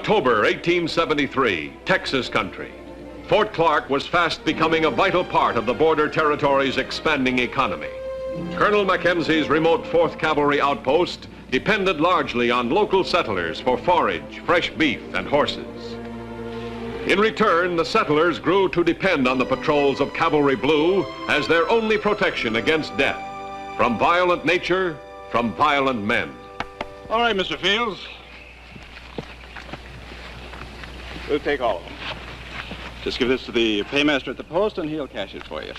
October 1873, Texas country. Fort Clark was fast becoming a vital part of the border territory's expanding economy. Colonel Mackenzie's remote 4th Cavalry outpost depended largely on local settlers for forage, fresh beef, and horses. In return, the settlers grew to depend on the patrols of Cavalry Blue as their only protection against death, from violent nature, from violent men. All right, Mr. Fields. We'll take all of them. Just give this to the paymaster at the post, and he'll cash it for you.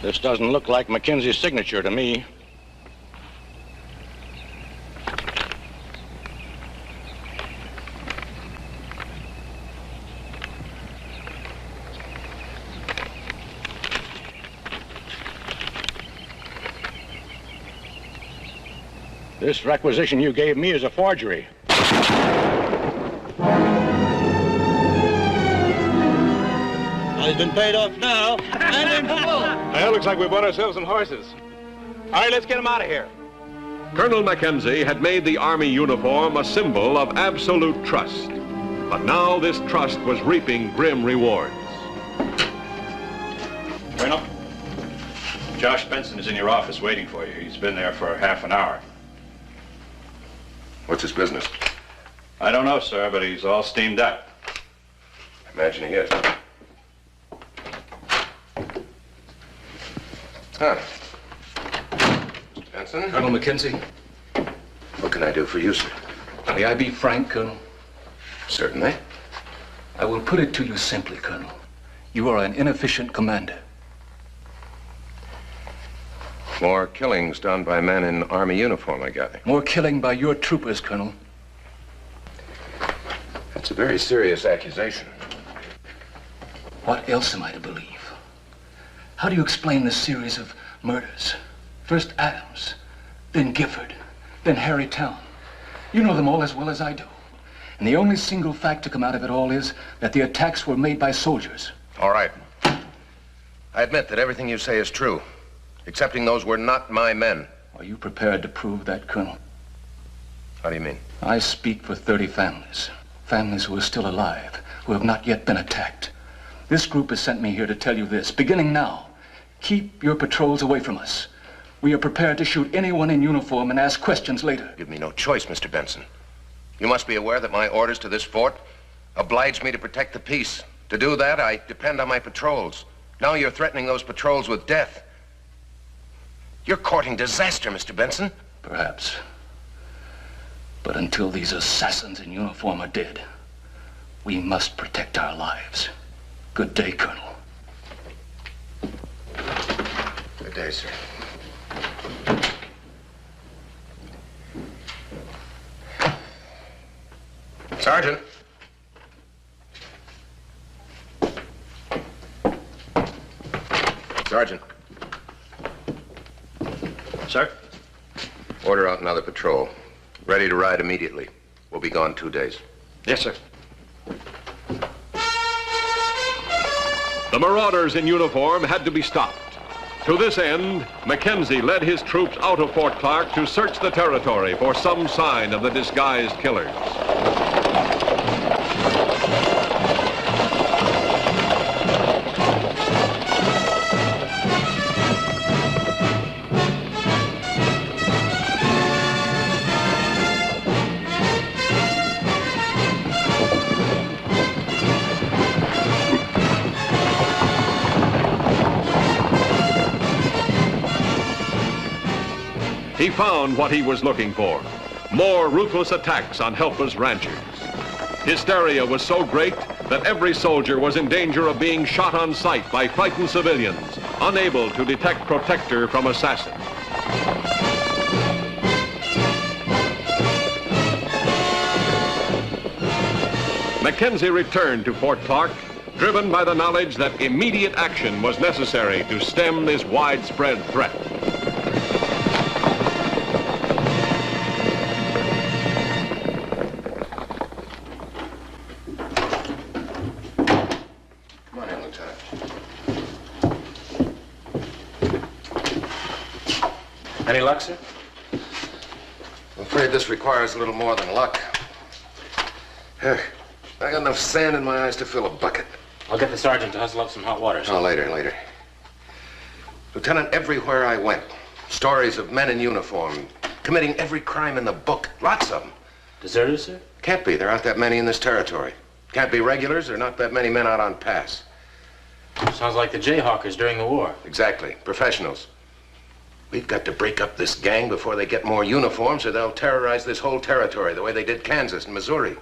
This doesn't look like Mackenzie's signature to me. This requisition you gave me is a forgery. I've been paid off now, and in full. Well, looks like we bought ourselves some horses. All right, let's get them out of here. Colonel Mackenzie had made the Army uniform a symbol of absolute trust. But now this trust was reaping grim rewards. Colonel, Josh Benson is in your office waiting for you. He's been there for half an hour. What's his business? I don't know, sir, but he's all steamed up. I imagine he is. Huh. Mr. Benson? Colonel Mackenzie, What can I do for you, sir? may I be frank, Colonel? Certainly. I will put it to you simply, Colonel. You are an inefficient commander. More killings done by men in Army uniform, I gather. More killing by your troopers, Colonel. That's a very serious accusation. What else am I to believe? How do you explain the series of murders? First Adams, then Gifford, then Harry Town. You know them all as well as I do. And the only single fact to come out of it all is that the attacks were made by soldiers. All right. I admit that everything you say is true, excepting those were not my men. Are you prepared to prove that, Colonel? How do you mean? I speak for 30 families. Families who are still alive, who have not yet been attacked. This group has sent me here to tell you this, beginning now. Keep your patrols away from us. We are prepared to shoot anyone in uniform and ask questions later. Give me no choice, Mr. Benson. You must be aware that my orders to this fort oblige me to protect the peace. To do that, I depend on my patrols. Now you're threatening those patrols with death. You're courting disaster, Mr. Benson. Perhaps. But until these assassins in uniform are dead, we must protect our lives. Good day, Colonel. Good day, sir. Sergeant. Sergeant. Sir? Order out another patrol. Ready to ride immediately. We'll be gone 2 days. Yes, sir. The marauders in uniform had to be stopped. To this end, Mackenzie led his troops out of Fort Clark to search the territory for some sign of the disguised killers. He found what he was looking for, more ruthless attacks on helpless ranchers. Hysteria was so great that every soldier was in danger of being shot on sight by frightened civilians, unable to detect protector from assassin. Mackenzie returned to Fort Clark, driven by the knowledge that immediate action was necessary to stem this widespread threat. Any luck, sir? afraid this requires a little more than luck. Here, I got enough sand in my eyes to fill a bucket. I'll get the sergeant to hustle up some hot water. Oh, later. Lieutenant, everywhere I went, stories of men in uniform committing every crime in the book. Lots of them. Deserters, sir? Can't be. There aren't that many in this territory. Can't be regulars. There are not that many men out on pass. Sounds like the Jayhawkers during the war. Exactly. Professionals. We've got to break up this gang before they get more uniforms, or they'll terrorize this whole territory the way they did Kansas and Missouri.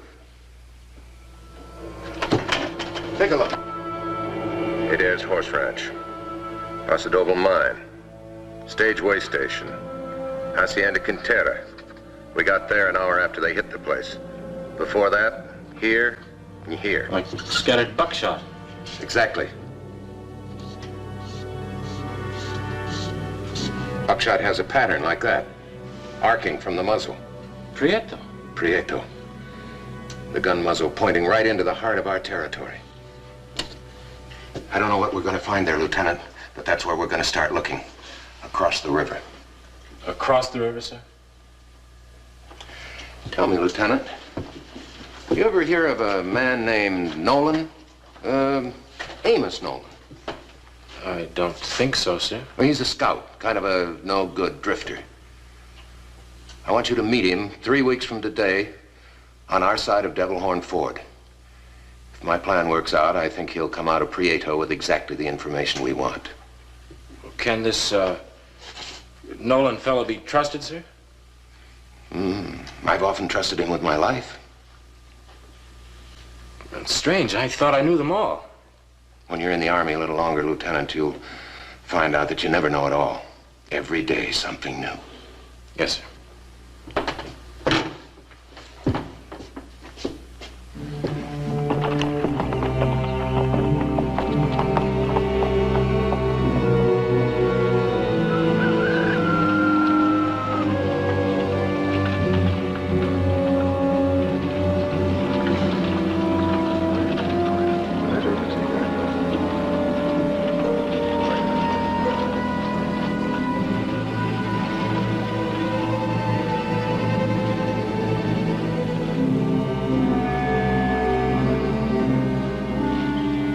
Take a look. Adair's Horse Ranch. Paso Mine. Stageway Station. Hacienda Quintera. We got there an hour after they hit the place. Before that, here and here. Like scattered buckshot. Exactly. Buckshot has a pattern like that, arcing from the muzzle. Prieto. The gun muzzle pointing right into the heart of our territory. I don't know what we're going to find there, Lieutenant, but that's where we're going to start looking. Across the river. Across the river, sir? Tell me, Lieutenant, you ever hear of a man named Nolan? Amos Nolan. I don't think so, sir. Well, he's a scout, kind of a no-good drifter. I want you to meet him 3 weeks from today on our side of Devil Horn Ford. If my plan works out, I think he'll come out of Prieto with exactly the information we want. Can this, Nolan fellow be trusted, sir? I've often trusted him with my life. That's strange. I thought I knew them all. When you're in the Army a little longer, Lieutenant, you'll find out that you never know it all. Every day, something new. Yes, sir.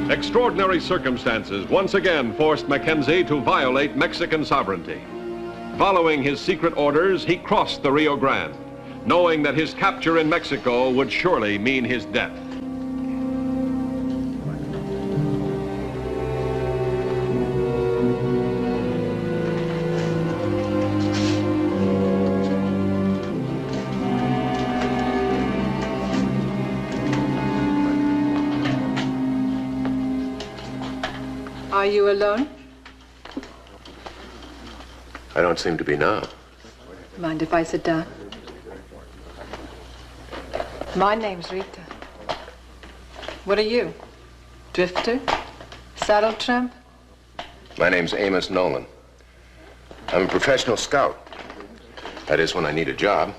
Extraordinary circumstances once again forced Mackenzie to violate Mexican sovereignty. Following his secret orders, he crossed the Rio Grande, knowing that his capture in Mexico would surely mean his death. Are you alone? I don't seem to be now. Mind if I sit down? My name's Rita. What are you? Drifter? Saddle tramp? My name's Amos Nolan. I'm a professional scout. That is, when I need a job.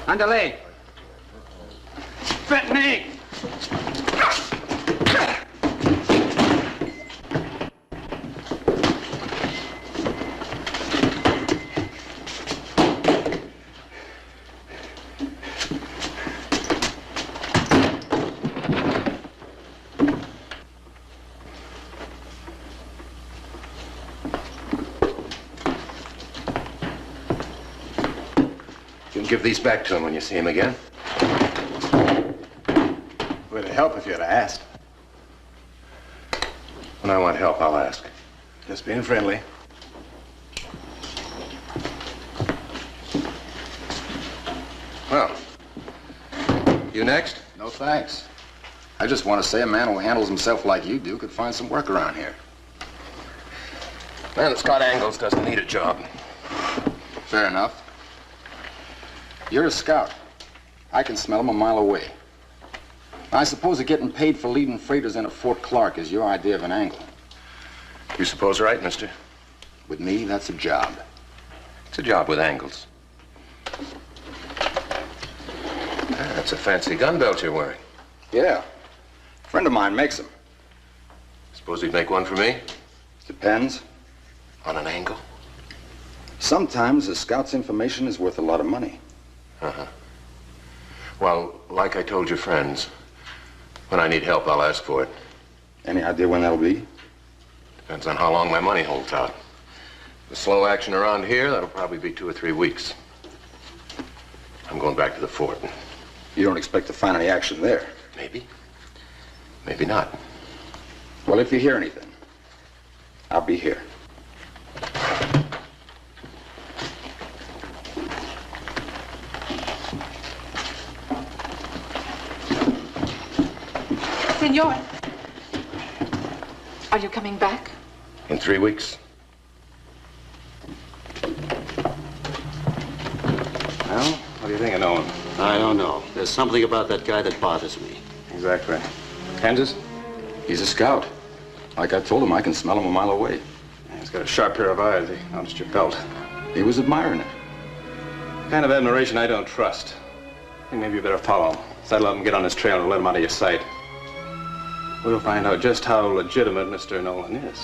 Andale. Fentanyl. You can give these back to him when you see him again. Would it help if you'd asked? When I want help, I'll ask. Just being friendly. Well, you next? No thanks. I just want to say a man who handles himself like you do could find some work around here. Man that's got angles doesn't need a job. Fair enough. You're a scout. I can smell them a mile away. I suppose that getting paid for leading freighters into Fort Clark is your idea of an angle. You suppose right, mister? With me, that's a job. It's a job with angles. That's a fancy gun belt you're wearing. Yeah. A friend of mine makes them. Suppose he'd make one for me? Depends. On an angle? Sometimes a scout's information is worth a lot of money. Uh-huh. Well, like I told your friends, when I need help, I'll ask for it. Any idea when that'll be? Depends on how long my money holds out. The slow action around here, that'll probably be 2 or 3 weeks. I'm going back to the fort. You don't expect to find any action there? Maybe. Maybe not. Well, if you hear anything, I'll be here. Senor, are you coming back? In 3 weeks. Well, what do you think of Nolan? I don't know. There's something about that guy that bothers me. Exactly. Kansas? He's a scout. Like I told him, I can smell him a mile away. Yeah, he's got a sharp pair of eyes. He noticed your belt. He was admiring it. Kind of admiration I don't trust. I think maybe you better follow him. Saddle up and get on his trail and let him out of your sight. We'll find out just how legitimate Mr. Nolan is.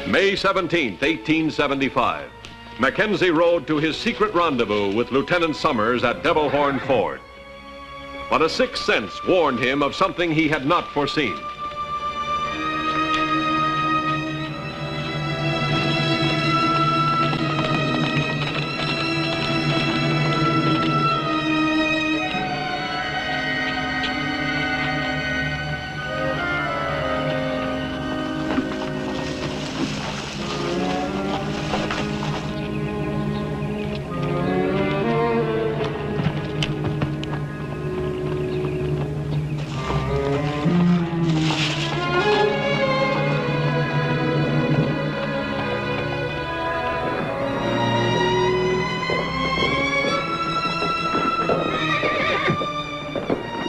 May 17th, 1875. Mackenzie rode to his secret rendezvous with Lieutenant Summers at Devil Horn Ford. But a sixth sense warned him of something he had not foreseen.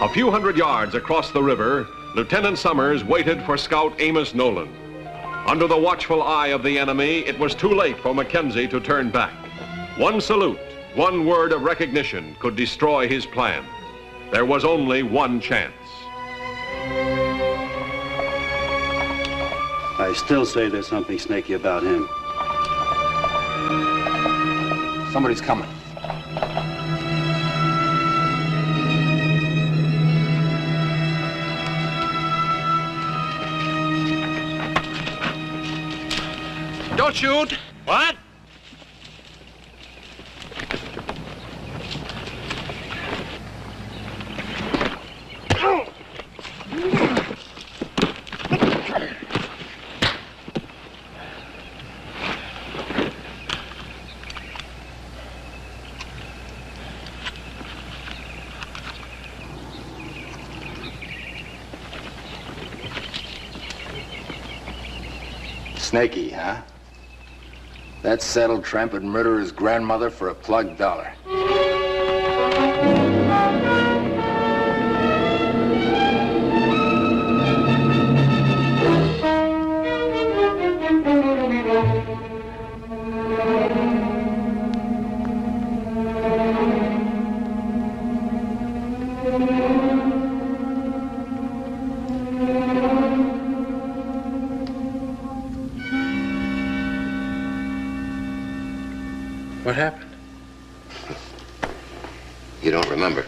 A few hundred yards across the river, Lieutenant Summers waited for Scout Amos Nolan. Under the watchful eye of the enemy, it was too late for Mackenzie to turn back. One salute, one word of recognition could destroy his plan. There was only one chance. I still say there's something snaky about him. Somebody's coming. Don't shoot! What? Snaky, huh? That saddle tramp would murder his grandmother for a plugged dollar. What happened? You don't remember.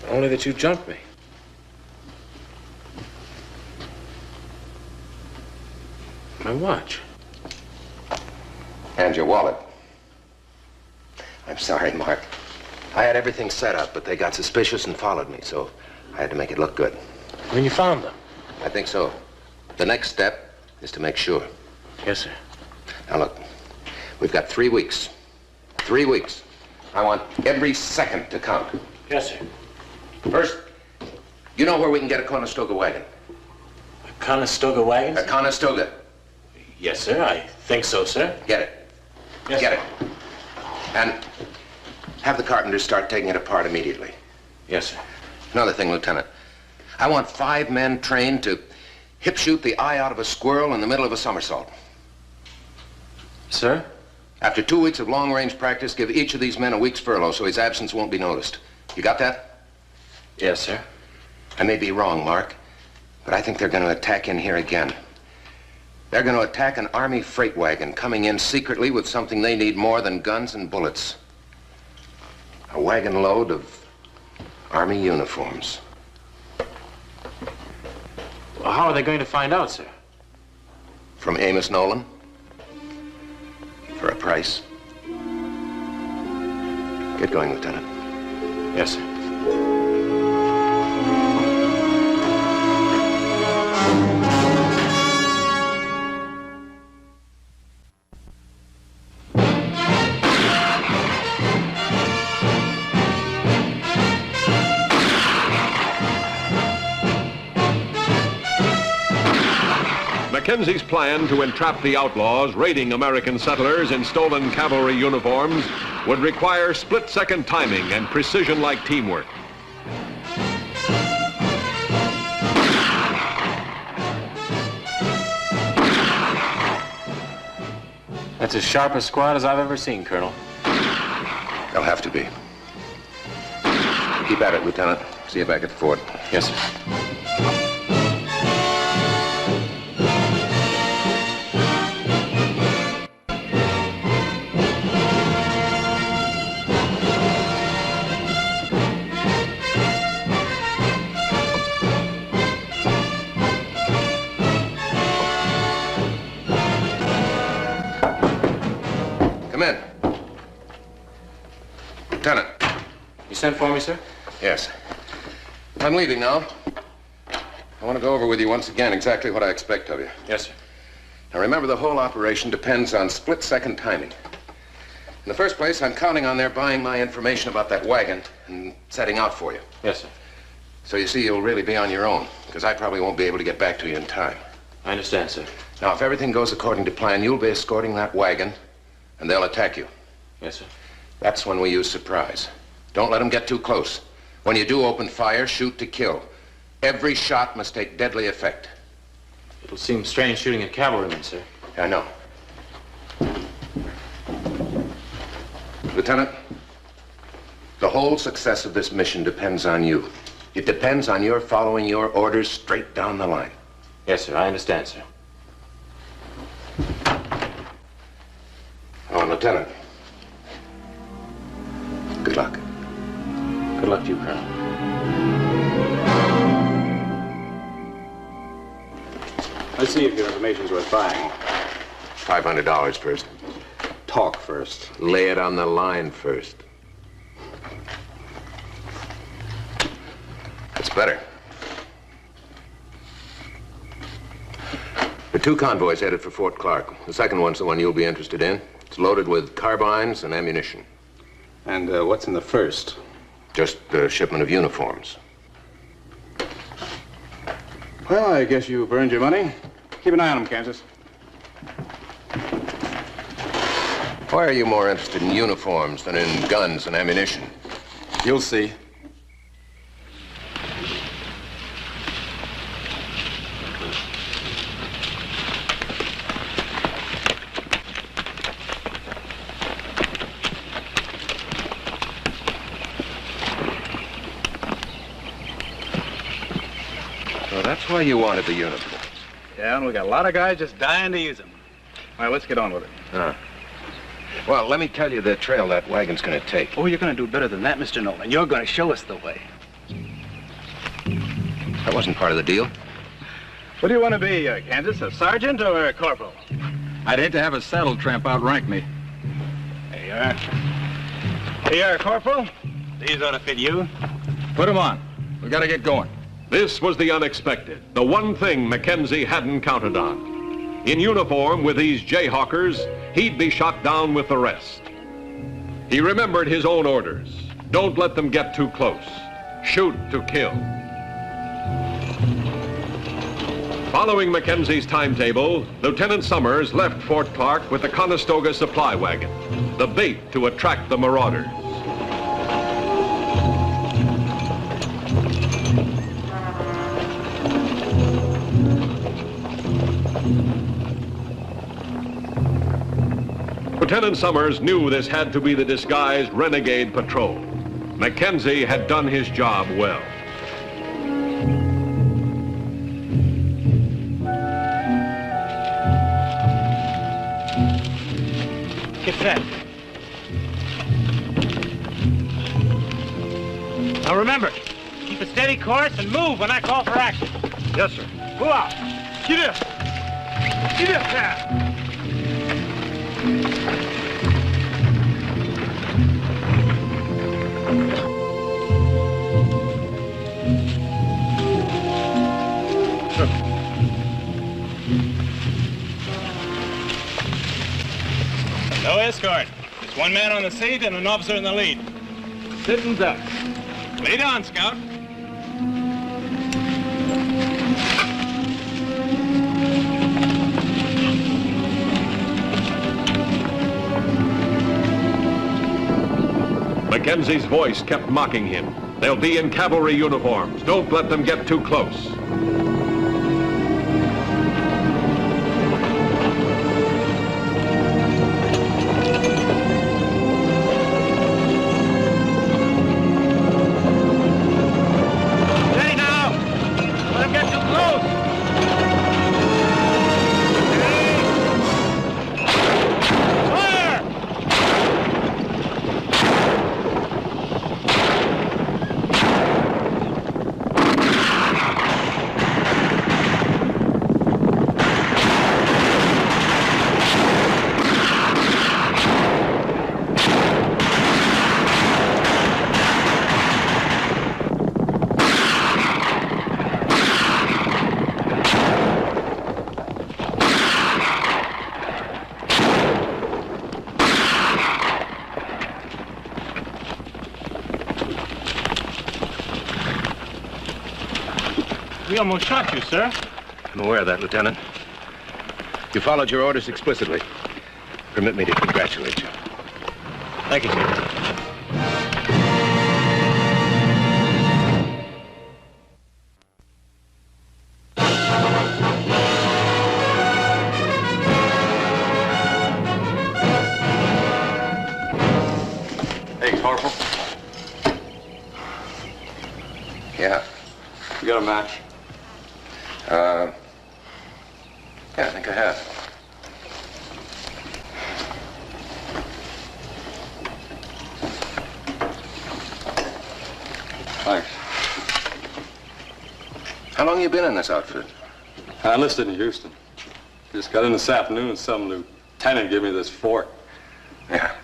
Only that you jumped me. My watch. And your wallet. I'm sorry, Mark. I had everything set up, but they got suspicious and followed me, so I had to make it look good. When you found them? I think so. The next step is to make sure. Yes, sir. Now, look. We've got 3 weeks. 3 weeks. I want every second to count. Yes, sir. First, you know where we can get a Conestoga wagon? A Conestoga wagon? A Conestoga. Yes, sir. I think so, sir. Get it. Yes, Get sir. it. And have the carpenters start taking it apart immediately. Yes, sir. Another thing, Lieutenant. I want 5 men trained to hip shoot the eye out of a squirrel in the middle of a somersault. Sir? After 2 weeks of long-range practice, give each of these men a week's furlough so his absence won't be noticed. You got that? Yes, sir. I may be wrong, Mark, but I think they're going to attack in here again. They're going to attack an Army freight wagon coming in secretly with something they need more than guns and bullets. A wagon load of Army uniforms. Well, how are they going to find out, sir? From Amos Nolan. For a price. Get going, Lieutenant. Yes, sir. Mackenzie's plan to entrap the outlaws raiding American settlers in stolen cavalry uniforms would require split-second timing and precision-like teamwork. That's as sharp a squad as I've ever seen, Colonel. They'll have to be. Keep at it, Lieutenant. See you back at the fort. Yes, sir. Come in. Lieutenant. You sent for me, sir? Yes. I'm leaving now. I want to go over with you once again exactly what I expect of you. Yes, sir. Now remember, the whole operation depends on split-second timing. In the first place, I'm counting on their buying my information about that wagon and setting out for you. Yes, sir. So you see, you'll really be on your own, because I probably won't be able to get back to you in time. I understand, sir. Now, if everything goes according to plan, you'll be escorting that wagon, and they'll attack you. Yes, sir. That's when we use surprise. Don't let them get too close. When you do open fire, shoot to kill. Every shot must take deadly effect. It'll seem strange shooting at cavalrymen, sir. I know. Lieutenant, the whole success of this mission depends on you. It depends on your following your orders straight down the line. Yes, sir. I understand, sir. Oh, and Lieutenant, good luck. Good luck to you, Colonel. Let's see if your information's worth buying. $500 first. Talk first. Lay it on the line first. That's better. There are 2 convoys headed for Fort Clark. The second one's the one you'll be interested in. It's loaded with carbines and ammunition. And what's in the first? Just a shipment of uniforms. Well, I guess you've earned your money. Keep an eye on them, Kansas. Why are you more interested in uniforms than in guns and ammunition? You'll see. Well, that's why you wanted the uniforms. Yeah, and we got a lot of guys just dying to use them. All right, let's get on with it. Well, let me tell you the trail that wagon's going to take. Oh, you're going to do better than that, Mr. Nolan. You're going to show us the way. That wasn't part of the deal. What do you want to be, Kansas? A sergeant or a corporal? I'd hate to have a saddle tramp outrank me. There you are. Here you are, Corporal. These ought to fit you. Put them on. We got to get going. This was the unexpected, the one thing Mackenzie hadn't counted on. In uniform with these jayhawkers, he'd be shot down with the rest. He remembered his own orders. Don't let them get too close. Shoot to kill. Following Mackenzie's timetable, Lieutenant Summers left Fort Clark with the Conestoga supply wagon, the bait to attract the marauders. Lieutenant Summers knew this had to be the disguised renegade patrol. Mackenzie had done his job well. Get set. Now remember, keep a steady course and move when I call for action. Yes, sir. Move out. Get up. Get up now. No escort. Just one man on the seat and an officer in the lead. Sitting duck. Lead on, Scout. Mackenzie's voice kept mocking him. They'll be in cavalry uniforms. Don't let them get too close. Steady now. Let him get too close. Fire! We almost shot you, sir. I'm aware of that, Lieutenant. You followed your orders explicitly. Permit me to congratulate you. Thank you, sir. Hey, Corporal. Yeah. You got a match? Yeah, I think I have. Thanks. How long you been in this outfit? I enlisted in Houston. Just got in this afternoon and some lieutenant gave me this fort. Yeah.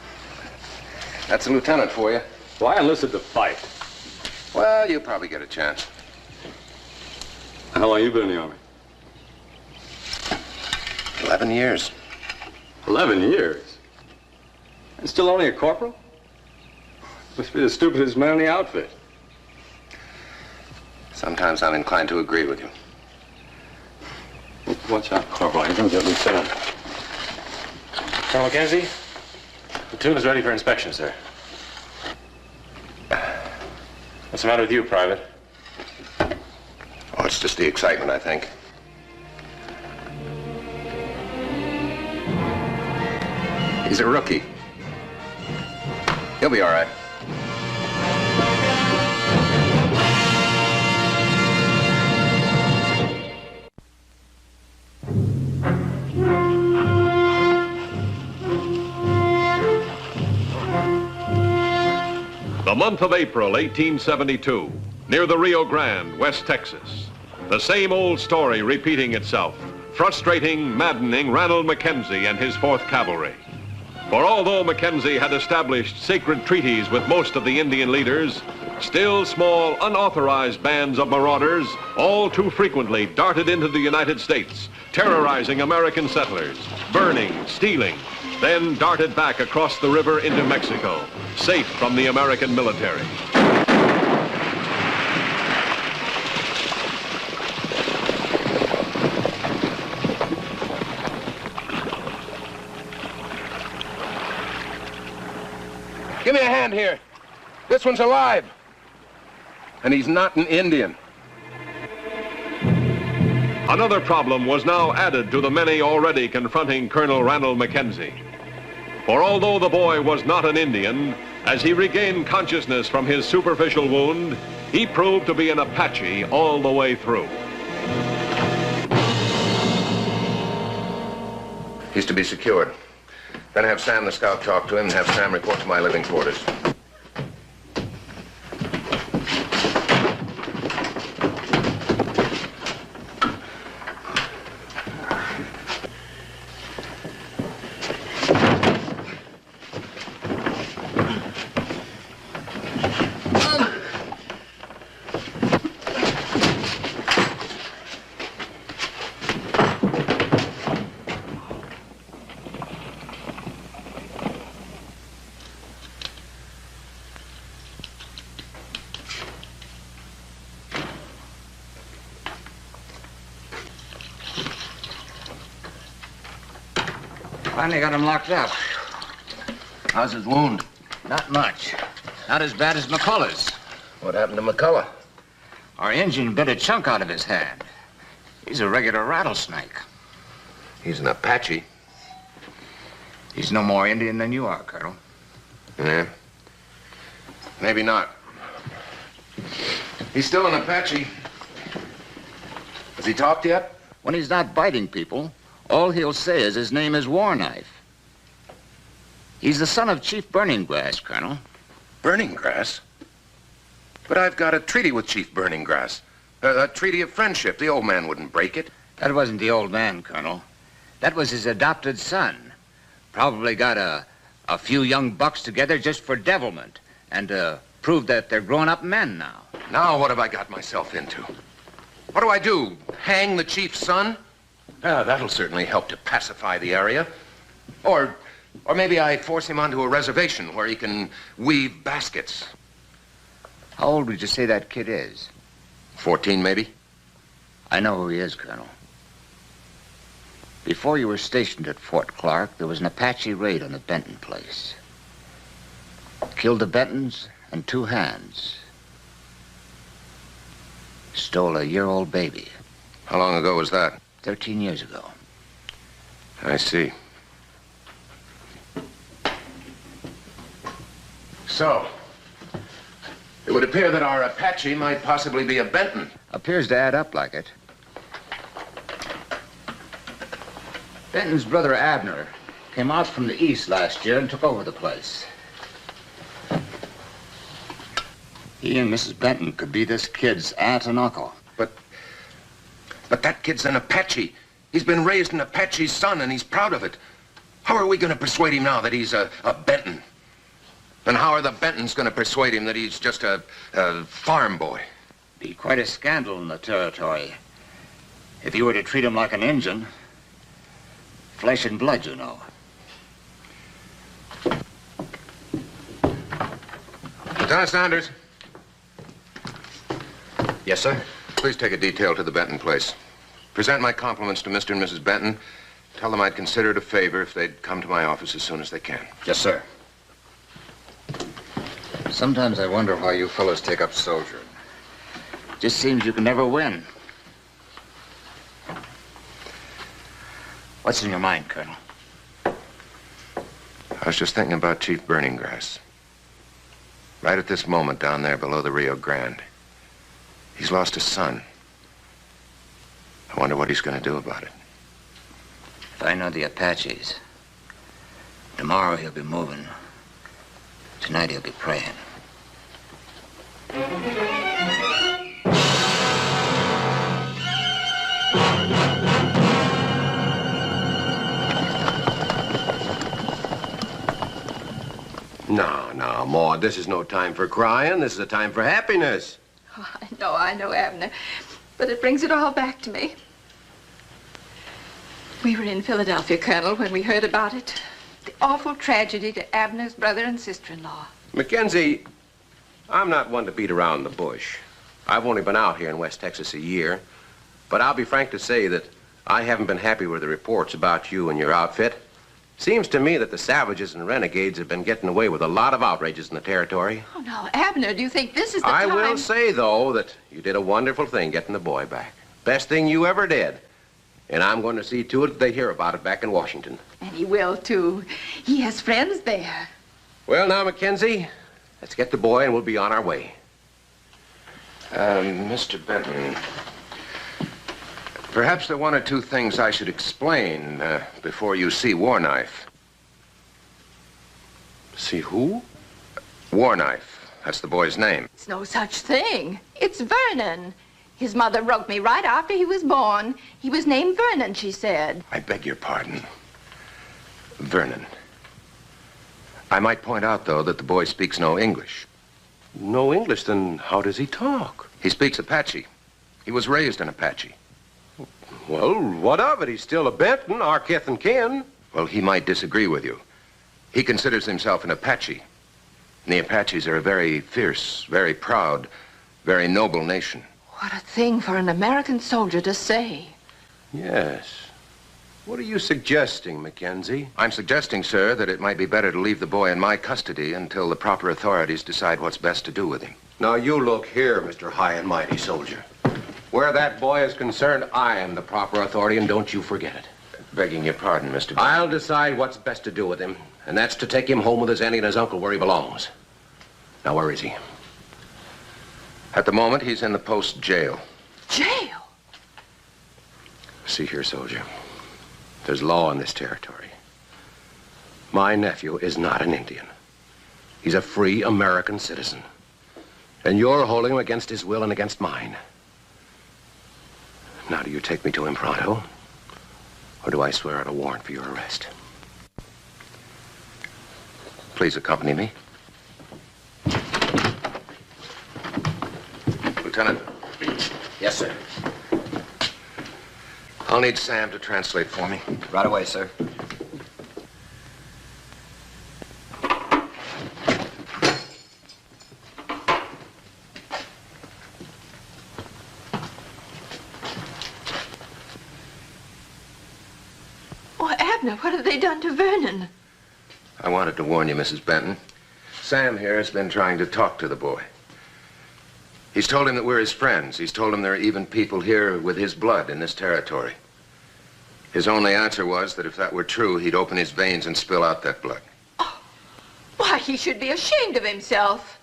That's a lieutenant for you. Well, I enlisted to fight. Well, you'll probably get a chance. How long you been in the Army? 11 years. 11 years? And still only a corporal? Must be the stupidest man in the outfit. Sometimes I'm inclined to agree with you. Watch out, Corporal. You're gonna get lieutenant. Colonel Mackenzie, the platoon is ready for inspection, sir. What's the matter with you, Private? Oh, it's just the excitement, I think. He's a rookie. He'll be all right. The month of April, 1872, near the Rio Grande, West Texas. The same old story repeating itself, frustrating, maddening Ranald Mackenzie and his 4th Cavalry. For although Mackenzie had established sacred treaties with most of the Indian leaders, still small, unauthorized bands of marauders all too frequently darted into the United States, terrorizing American settlers, burning, stealing, then darted back across the river into Mexico, safe from the American military. Give me a hand here. This one's alive. And he's not an Indian. Another problem was now added to the many already confronting Colonel Ranald Mackenzie. For although the boy was not an Indian, as he regained consciousness from his superficial wound, he proved to be an Apache all the way through. He's to be secured. Then have Sam the scout talk to him and have Sam report to my living quarters. Finally got him locked up. How's his wound? Not much. Not as bad as McCullough's. What happened to McCullough? Our Injun bit a chunk out of his hand. He's a regular rattlesnake. He's an Apache. He's no more Indian than you are, Colonel. Yeah? Maybe not. He's still an Apache. Has he talked yet? When he's not biting people, all he'll say is his name is Warknife. He's the son of Chief Burning Grass, Colonel. Burning Grass? But I've got a treaty with Chief Burning Grass. A treaty of friendship. The old man wouldn't break it. That wasn't the old man, Colonel. That was his adopted son. Probably got a few young bucks together just for devilment and to prove that they're grown-up men now. Now what have I got myself into? What do I do? Hang the chief's son? That'll certainly help to pacify the area. Or maybe I force him onto a reservation where he can weave baskets. How old would you say that kid is? 14, maybe? I know who he is, Colonel. Before you were stationed at Fort Clark, there was an Apache raid on the Benton place. Killed the Bentons and 2 hands. Stole a year-old baby. How long ago was that? 13 years ago. I see. So, it would appear that our Apache might possibly be a Benton. Appears to add up like it. Benton's brother Abner came out from the east last year and took over the place. He and Mrs. Benton could be this kid's aunt and uncle. But that kid's an Apache. He's been raised an Apache's son, and he's proud of it. How are we going to persuade him now that he's a Benton? And how are the Bentons going to persuade him that he's just a farm boy? Be quite a scandal in the territory if you were to treat him like an Injun. Flesh and blood, you know. Lieutenant Sanders. Yes, sir? Please take a detail to the Benton place. Present my compliments to Mr. and Mrs. Benton. Tell them I'd consider it a favor if they'd come to my office as soon as they can. Yes, sir. Sometimes I wonder why you fellows take up soldiering. Just seems you can never win. What's in your mind, Colonel? I was just thinking about Chief Burning Grass. Right at this moment down there below the Rio Grande. He's lost a son. I wonder what he's going to do about it. If I know the Apaches, tomorrow he'll be moving. Tonight he'll be praying. No, Maud, this is no time for crying. This is a time for happiness. Oh, I know, Abner. But it brings it all back to me. We were in Philadelphia, Colonel, when we heard about it. The awful tragedy to Abner's brother and sister-in-law. Mackenzie, I'm not one to beat around the bush. I've only been out here in West Texas a year. But I'll be frank to say that I haven't been happy with the reports about you and your outfit. Seems to me that the savages and renegades have been getting away with a lot of outrages in the territory. Oh, no, Abner, do you think this is the time? I will say, though, that you did a wonderful thing getting the boy back. Best thing you ever did. And I'm going to see to it that they hear about it back in Washington. And he will, too. He has friends there. Well, now, Mackenzie, let's get the boy and we'll be on our way. Mr. Benton, perhaps there are one or two things I should explain before you see Warknife. See who? Warknife. That's the boy's name. It's no such thing. It's Vernon. His mother wrote me right after he was born. He was named Vernon, she said. I beg your pardon. Vernon. I might point out, though, that the boy speaks no English. No English? Then how does he talk? He speaks Apache. He was raised in Apache. Well, what of it? He's still a Benton, our kith and kin. Well, he might disagree with you. He considers himself an Apache. And the Apaches are a very fierce, very proud, very noble nation. What a thing for an American soldier to say. Yes. What are you suggesting, Mackenzie? I'm suggesting, sir, that it might be better to leave the boy in my custody until the proper authorities decide what's best to do with him. Now, you look here, Mr. High and Mighty Soldier. Where that boy is concerned, I am the proper authority, and don't you forget it. Begging your pardon, Mr. Benton. I'll decide what's best to do with him, and that's to take him home with his auntie and his uncle where he belongs. Now, where is he? At the moment, he's in the post jail. Jail? See here, soldier. There's law in this territory. My nephew is not an Indian. He's a free American citizen. And you're holding him against his will and against mine. Now, do you take me to him pronto? Or do I swear out a warrant for your arrest? Please accompany me. Lieutenant. Yes, sir. I'll need Sam to translate for me. Right away, sir. Oh, Abner, what have they done to Vernon? I wanted to warn you, Mrs. Benton. Sam here has been trying to talk to the boy. He's told him that we're his friends. He's told him there are even people here with his blood in this territory. His only answer was that if that were true, he'd open his veins and spill out that blood. Oh, why, he should be ashamed of himself.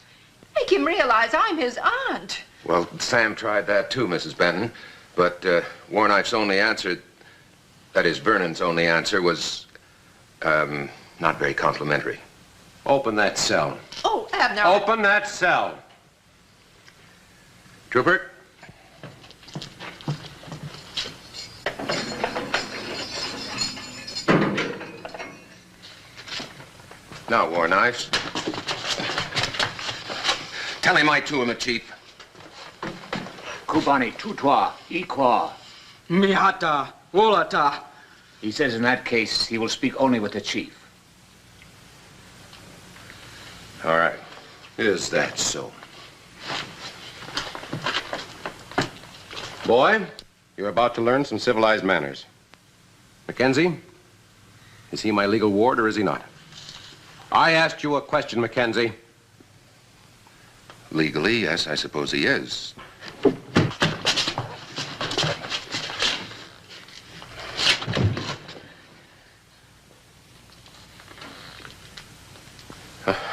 Make him realize I'm his aunt. Well, Sam tried that too, Mrs. Benton. But Warknife's only answer, that is, Vernon's only answer, was not very complimentary. Open that cell. Oh, Abner. Open that cell. Trooper. Now, Warknife. Tell him I too am a chief. Kubani, tutwa, ikwa. Mihata, wolata. He says in that case he will speak only with the chief. All right. Is that so? Boy, you're about to learn some civilized manners. Mackenzie, is he my legal ward or is he not? I asked you a question, Mackenzie. Legally, yes, I suppose he is.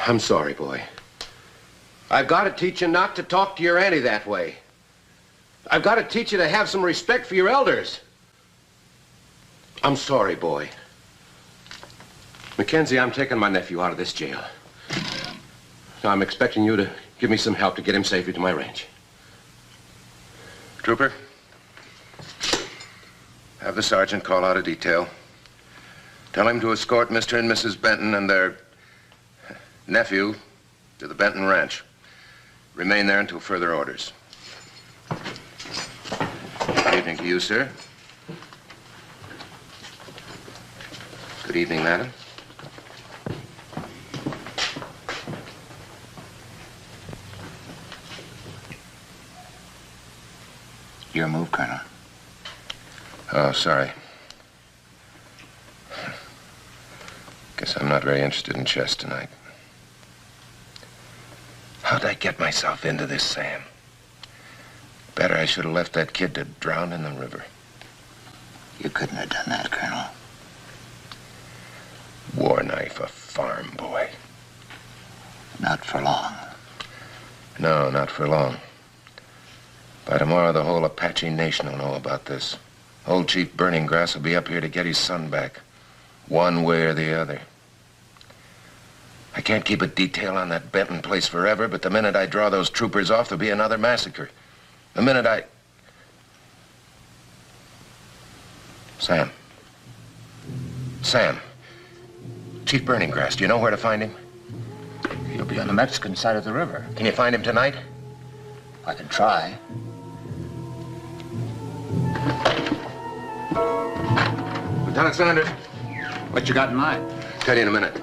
I'm sorry, boy. I've got to teach you not to talk to your auntie that way. I've got to teach you to have some respect for your elders. I'm sorry, boy. Mackenzie, I'm taking my nephew out of this jail. Now, I'm expecting you to give me some help to get him safely to my ranch. Trooper, have the sergeant call out a detail. Tell him to escort Mr. and Mrs. Benton and their nephew to the Benton Ranch. Remain there until further orders. Good evening to you, sir. Good evening, madam. Your move, Colonel. Oh, sorry. Guess I'm not very interested in chess tonight. How'd I get myself into this, Sam? Better I should have left that kid to drown in the river. You couldn't have done that, Colonel. War knife, a farm boy. Not for long. No, not for long. By tomorrow, the whole Apache nation will know about this. Old Chief Burning Grass will be up here to get his son back. One way or the other. I can't keep a detail on that Benton place forever, but the minute I draw those troopers off, there'll be another massacre. The minute I... Sam. Chief Burning Grass, do you know where to find him? He'll be on the Mexican side of the river. Can you find him tonight? I can try. Lieutenant Sanders. What you got in mind? Tell you in a minute.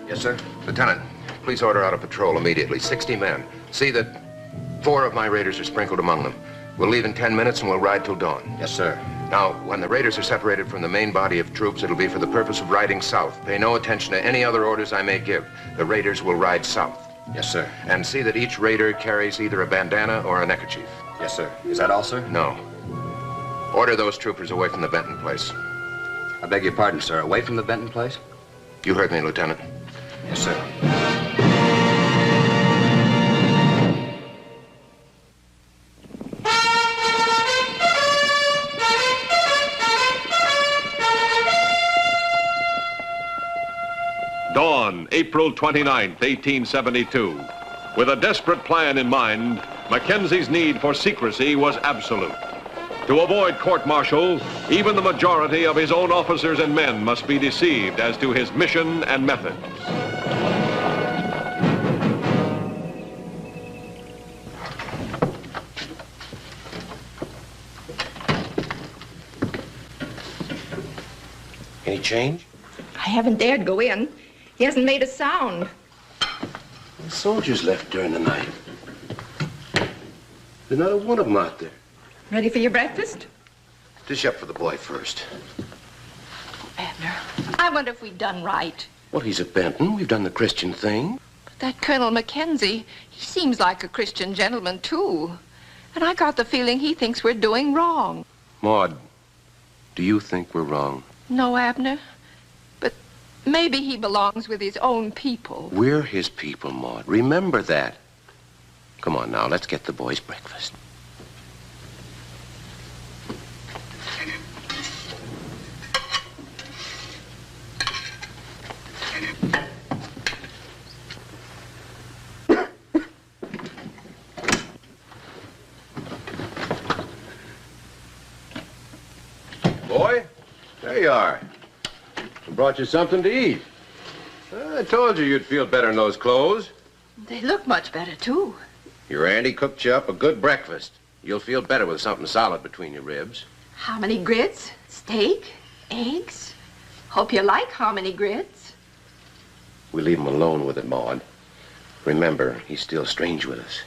Yes, sir. Lieutenant, please order out a patrol immediately. 60 men. See that 4 of my raiders are sprinkled among them. We'll leave in 10 minutes and we'll ride till dawn. Yes, sir. Now, when the raiders are separated from the main body of troops, it'll be for the purpose of riding south. Pay no attention to any other orders I may give. The raiders will ride south. Yes, sir. And see that each raider carries either a bandana or a neckerchief. Yes, sir. Is that all, sir? No. Order those troopers away from the Benton place. I beg your pardon, sir. Away from the Benton place? You heard me, Lieutenant. Yes, sir. Dawn, April 29th, 1872. With a desperate plan in mind, Mackenzie's need for secrecy was absolute. To avoid court-martial, even the majority of his own officers and men must be deceived as to his mission and methods. Any change? I haven't dared go in. He hasn't made a sound. The soldiers left during the night. There's not a one of them out there. Ready for your breakfast? Dish up for the boy first. Abner, I wonder if we've done right. Well, he's a Benton. We've done the Christian thing. But that Colonel Mackenzie, he seems like a Christian gentleman, too. And I got the feeling he thinks we're doing wrong. Maud, do you think we're wrong? No, Abner. But maybe he belongs with his own people. We're his people, Maud. Remember that. Come on now, let's get the boys breakfast. Boy, there you are. I brought you something to eat. I told you you'd feel better in those clothes. They look much better, too. Your auntie cooked you up a good breakfast. You'll feel better with something solid between your ribs. How many grits? Steak? Eggs? Hope you like hominy grits. We leave him alone with it, Maud. Remember, he's still strange with us.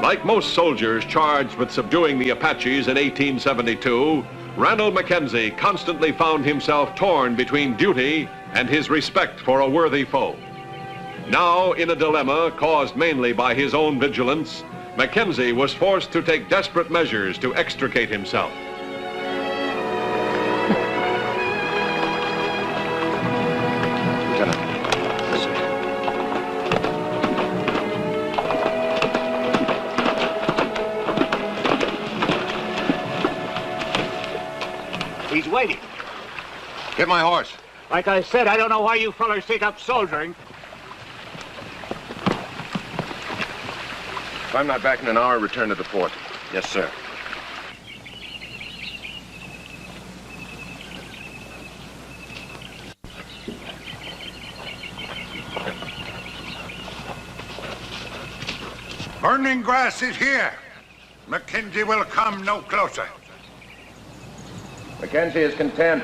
Like most soldiers charged with subduing the Apaches in 1872, Ranald Mackenzie constantly found himself torn between duty and his respect for a worthy foe. Now, in a dilemma caused mainly by his own vigilance, Mackenzie was forced to take desperate measures to extricate himself. He's waiting. Get my horse. Like I said, I don't know why you fellers take up soldiering. If I'm not back in an hour, return to the fort. Yes, sir. Burning Grass is here. Mackenzie will come no closer. Mackenzie is content.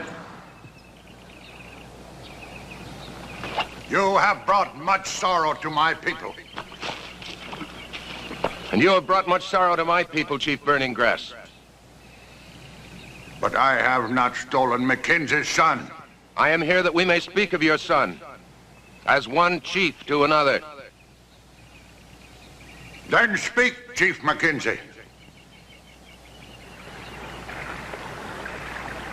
You have brought much sorrow to my people. And you have brought much sorrow to my people, Chief Burning Grass. But I have not stolen Mackenzie's son. I am here that we may speak of your son, as one chief to another. Then speak, Chief Mackenzie.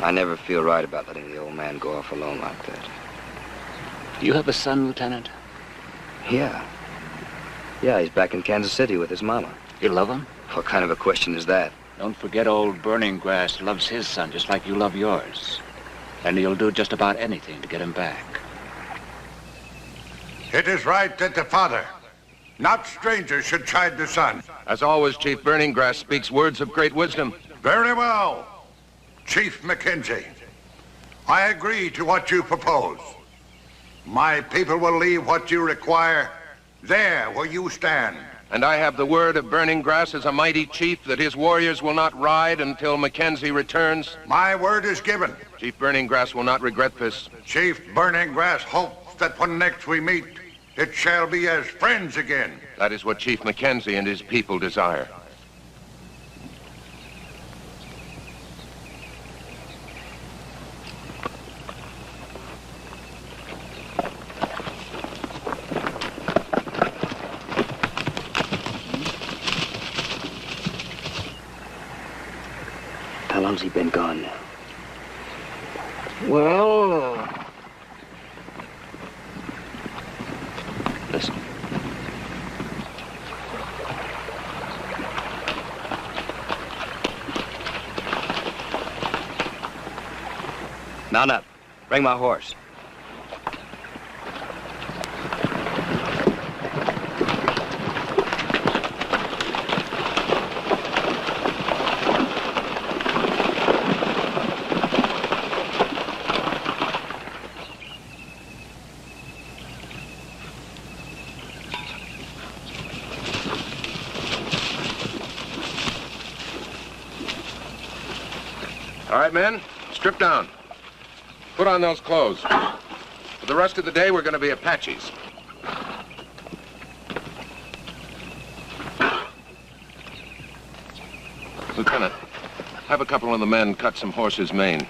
I never feel right about letting the old man go off alone like that. You have a son, Lieutenant? Yeah. Yeah, he's back in Kansas City with his mama. You love him? What kind of a question is that? Don't forget old Burning Grass loves his son just like you love yours. And he'll do just about anything to get him back. It is right that the father, not strangers, should chide the son. As always, Chief Burning Grass speaks words of great wisdom. Very well, Chief Mackenzie. I agree to what you propose. My people will leave what you require there where you stand. And I have the word of Burning Grass as a mighty chief that his warriors will not ride until Mackenzie returns. My word is given. Chief Burning Grass will not regret this. Chief Burning Grass hopes that when next we meet, it shall be as friends again. That is what Chief Mackenzie and his people desire. How long's he been gone now? Well, Listen. Mount up. Bring my horse. All right, men, strip down. Put on those clothes. For the rest of the day, we're going to be Apaches. Lieutenant, have a couple of the men cut some horses' mane.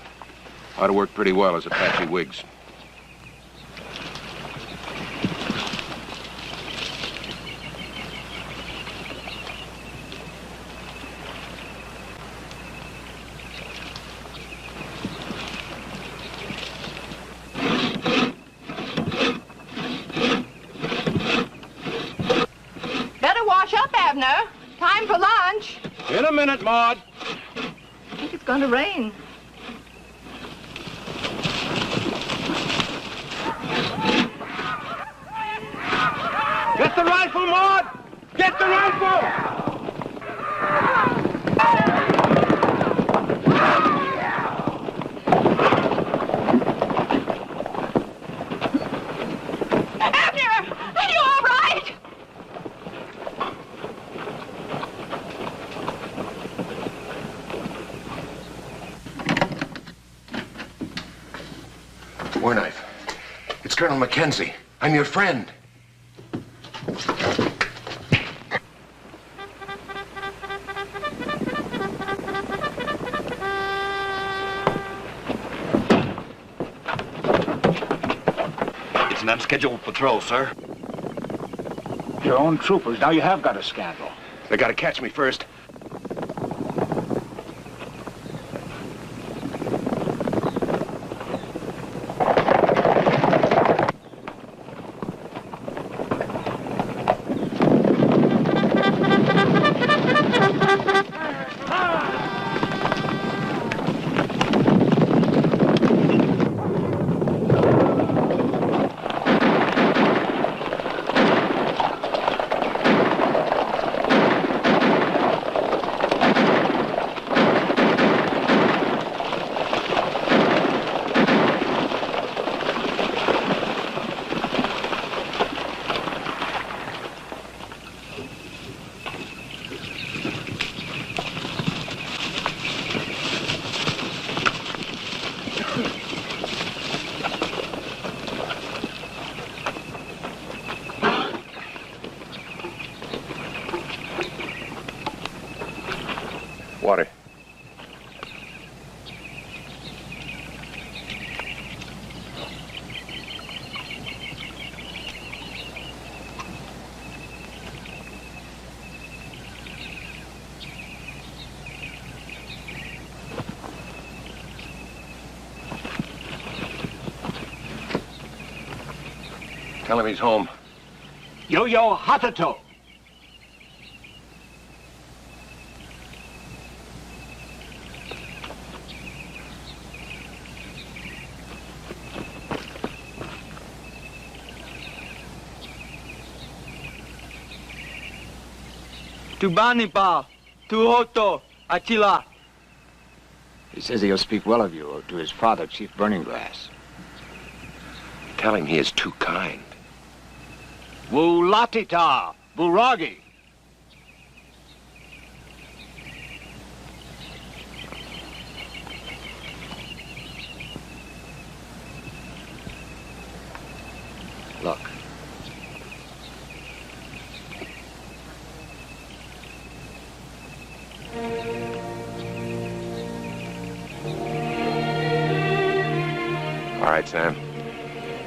Ought to work pretty well as Apache wigs. Time for lunch. In a minute, Maud. I think it's going to rain. Get the rifle, Maud! Get the rifle! Abner! Are you all right? Warknife. It's Colonel Mackenzie. I'm your friend. It's an unscheduled patrol, sir. Your own troopers. Now you have got a scandal. They got to catch me first. Tell him he's home. Yo-yo Hatato. Tubanipa, Tuhoto, Achila. He says he'll speak well of you to his father, Chief Burning Glass. Tell him he is too kind. Wulatita, Buragi. Look. All right, Sam.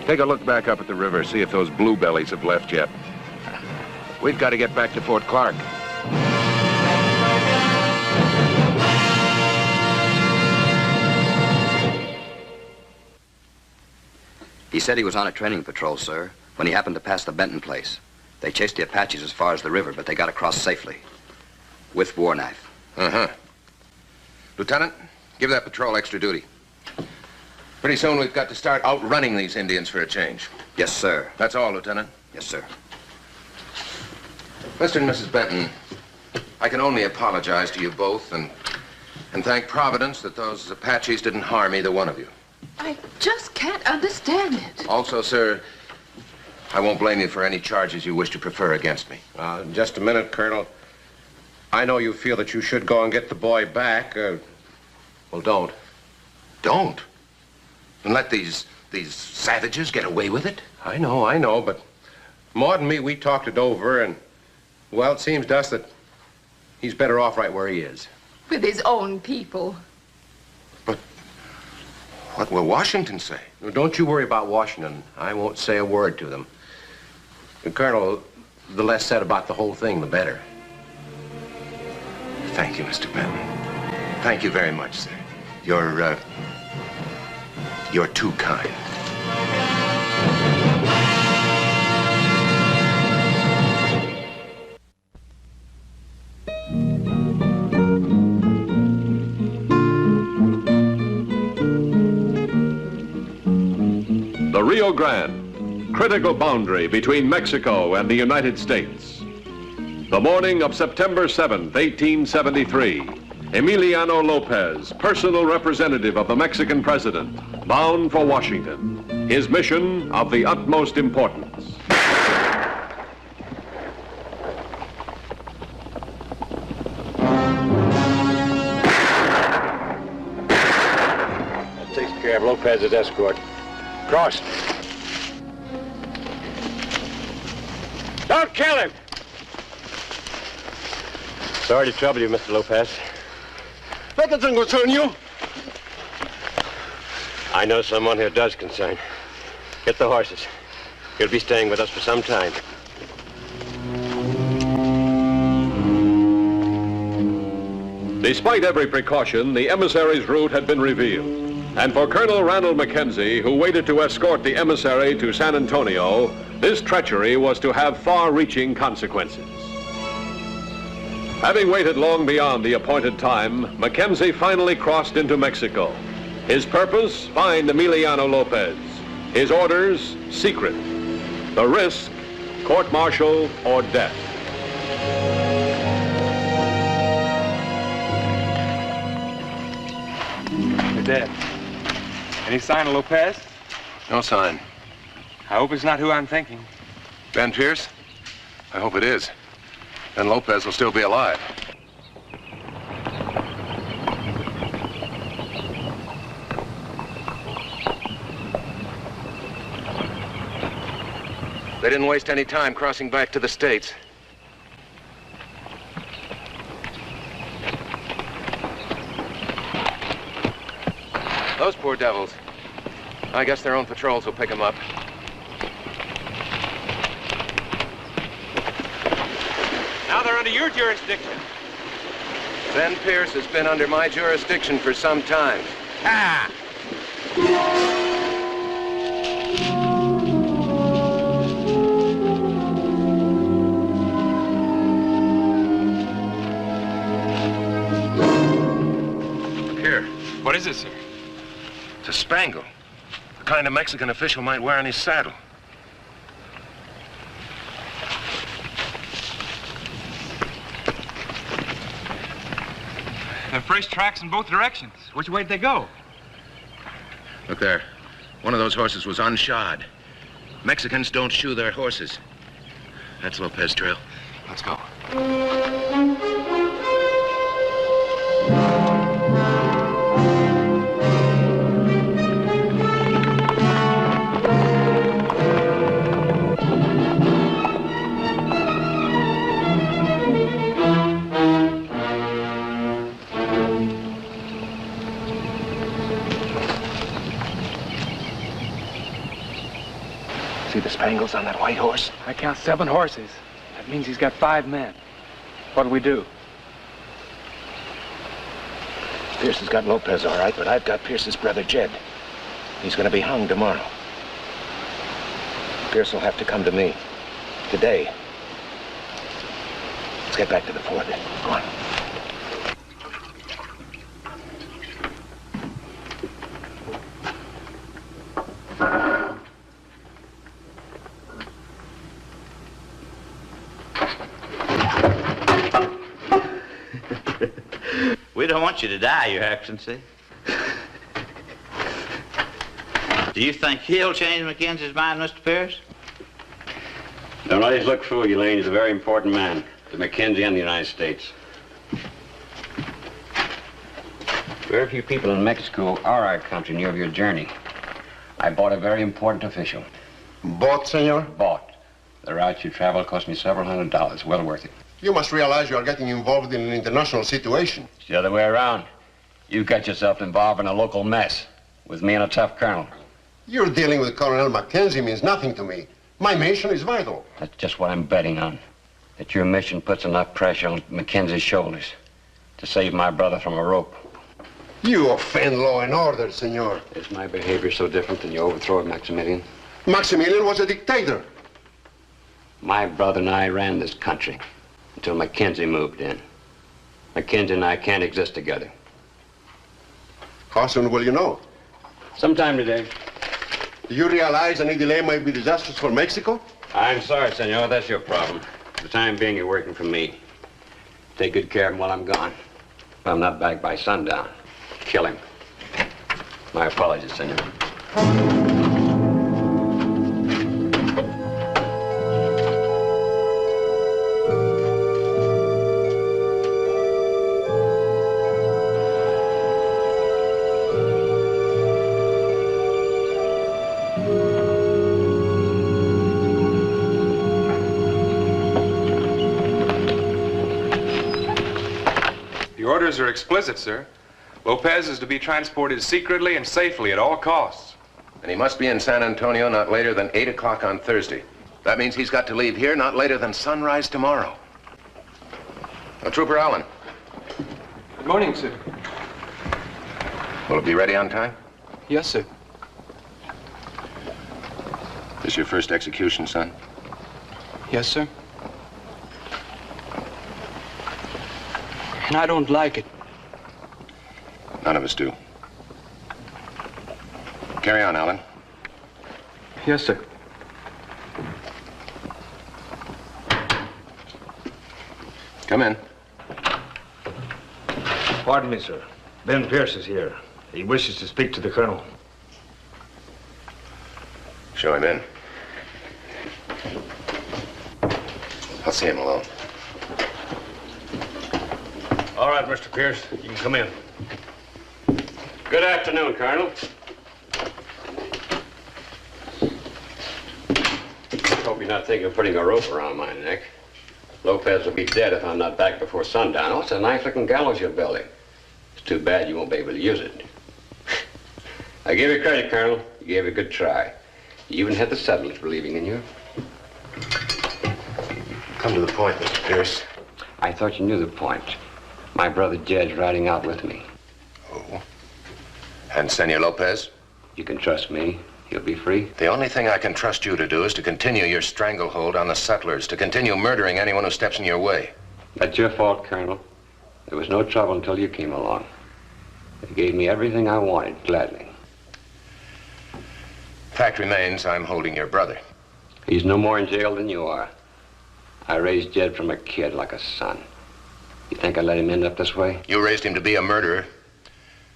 Take a look back up at the river, see if those bluebellies have left yet. We've got to get back to Fort Clark. He said he was on a training patrol, sir, when he happened to pass the Benton place. They chased the Apaches as far as the river, but they got across safely. With war knife. Uh-huh. Lieutenant, give that patrol extra duty. Pretty soon we've got to start outrunning these Indians for a change. Yes, sir. That's all, Lieutenant. Yes, sir. Mr. and Mrs. Benton, I can only apologize to you both and thank Providence that those Apaches didn't harm either one of you. I just can't understand it. Also, sir, I won't blame you for any charges you wish to prefer against me. Just a minute, Colonel. I know you feel that you should go and get the boy back. Well, don't. Don't? And let these savages get away with it? I know, but Maud and me, we talked it over, and, well, it seems to us that he's better off right where he is. With his own people. But what will Washington say? Well, don't you worry about Washington. I won't say a word to them. Colonel, the less said about the whole thing, the better. Thank you, Mr. Benton. Thank you very much, sir. You're too kind. The Rio Grande, critical boundary between Mexico and the United States. The morning of September 7th, 1873, Emiliano Lopez, personal representative of the Mexican president, bound for Washington. His mission of the utmost importance. That takes care of Lopez's escort. Cross. Don't kill him! Sorry to trouble you, Mr. Lopez. That doesn't concern you. I know someone who does concern. Get the horses. He'll be staying with us for some time. Despite every precaution, the emissary's route had been revealed. And for Colonel Randall Mackenzie, who waited to escort the emissary to San Antonio, this treachery was to have far-reaching consequences. Having waited long beyond the appointed time, Mackenzie finally crossed into Mexico. His purpose, find Emiliano Lopez. His orders, secret. The risk, court-martial or death. You're dead. Any sign of Lopez? No sign. I hope it's not who I'm thinking. Ben Pierce? I hope it is. Then Lopez will still be alive. They didn't waste any time crossing back to the States. Those poor devils. I guess their own patrols will pick them up. Now they're under your jurisdiction. Ben Pierce has been under my jurisdiction for some time. It's a spangle. The kind a Mexican official might wear on his saddle. There are fresh tracks in both directions. Which way did they go? Look there. One of those horses was unshod. Mexicans don't shoe their horses. That's Lopez trail. Let's go. See the spangles on that white horse? I count 7 horses. That means he's got 5 men. What'll we do? Pierce has got Lopez all right, but I've got Pierce's brother, Jed. He's going to be hung tomorrow. Pierce will have to come to me. Today. Let's get back to the fort. Go on. We don't want you to die, Your Excellency. Do you think he'll change Mackenzie's mind, Mr. Pierce? Don't let his look fool you, Lane. He's a very important man to Mackenzie and the United States. Very few people in Mexico are our country near your journey. I bought a very important official. Bought, senor? Bought. The route you traveled cost me several $100s. Well worth it. You must realize you are getting involved in an international situation. It's the other way around. You got yourself involved in a local mess with me and a tough colonel. You're dealing with Colonel Mackenzie means nothing to me. My mission is vital. That's just what I'm betting on. That your mission puts enough pressure on Mackenzie's shoulders to save my brother from a rope. You offend law and order, senor. Is my behavior so different than your overthrow of Maximilian? Maximilian was a dictator. My brother and I ran this country until Mackenzie moved in. Mackenzie and I can't exist together. How soon will you know? Sometime today. Do you realize any delay might be disastrous for Mexico? I'm sorry, senor. That's your problem. For the time being, you're working for me. Take good care of him while I'm gone. If I'm not back by sundown, kill him. My apologies, senor. Orders are explicit, sir. Lopez is to be transported secretly and safely at all costs. And he must be in San Antonio not later than 8 o'clock on Thursday. That means he's got to leave here not later than sunrise tomorrow. Now, Trooper Allen. Good morning, sir. Will it be ready on time? Yes, sir. This your first execution, son? Yes, sir. And I don't like it. None of us do. Carry on, Allen. Yes, sir. Come in. Pardon me, sir. Ben Pierce is here. He wishes to speak to the colonel. Show him in. I'll see him alone. All right, Mr. Pierce, you can come in. Good afternoon, Colonel. Hope you're not thinking of putting a rope around my neck. Lopez will be dead if I'm not back before sundown. Oh, it's a nice-looking gallows you're building. It's too bad you won't be able to use it. I give you credit, Colonel. You gave it a good try. You even had the settlers believing in you. Come to the point, Mr. Pierce. I thought you knew the point. My brother Jed's riding out with me. Oh? And Senor Lopez? You can trust me. He'll be free. The only thing I can trust you to do is to continue your stranglehold on the settlers, to continue murdering anyone who steps in your way. That's your fault, Colonel. There was no trouble until you came along. They gave me everything I wanted, gladly. Fact remains, I'm holding your brother. He's no more in jail than you are. I raised Jed from a kid like a son. You think I'd let him end up this way? You raised him to be a murderer.